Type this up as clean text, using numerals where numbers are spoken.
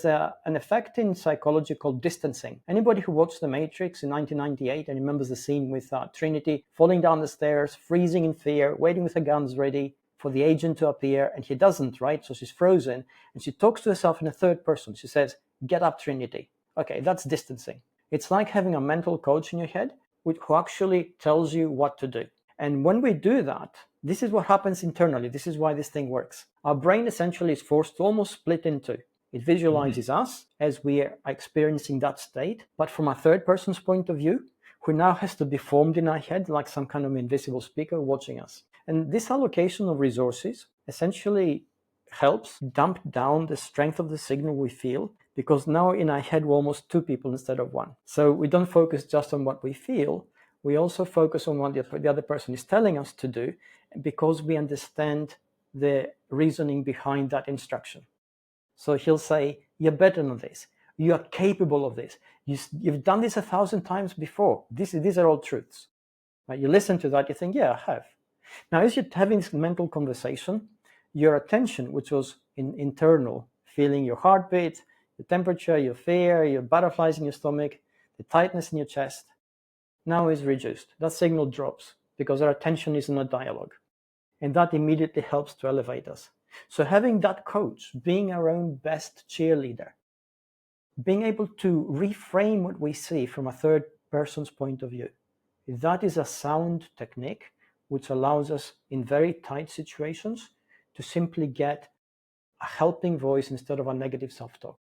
There's an effect in psychology called distancing. Anybody who watched The Matrix in 1998 and remembers the scene with Trinity falling down the stairs, freezing in fear, waiting with her guns ready for the agent to appear, and he doesn't, right? So she's frozen, and she talks to herself in the third person. She says, "Get up, Trinity." Okay, that's distancing. It's like having a mental coach in your head who actually tells you what to do. And when we do that, this is what happens internally. This is why this thing works. Our brain essentially is forced to almost split in two. It visualizes us as we are experiencing that state, but from a third person's point of view, who now has to be formed in our head like some kind of invisible speaker watching us. And this allocation of resources essentially helps dump down the strength of the signal we feel, because now in our head we're almost two people instead of one. So we don't focus just on what we feel, we also focus on what the other person is telling us to do, because we understand the reasoning behind that instruction. So he'll say, "You're better than this. You are capable of this. You've done this 1,000 times before. These are all truths." Right? You listen to that, you think, "Yeah, I have." Now, as you're having this mental conversation, your attention, which was internal, feeling your heartbeat, your temperature, your fear, your butterflies in your stomach, the tightness in your chest, now is reduced. That signal drops because our attention is in a dialogue. And that immediately helps to elevate us. So having that coach, being our own best cheerleader, being able to reframe what we see from a third person's point of view, that is a sound technique which allows us in very tight situations to simply get a helping voice instead of a negative self-talk.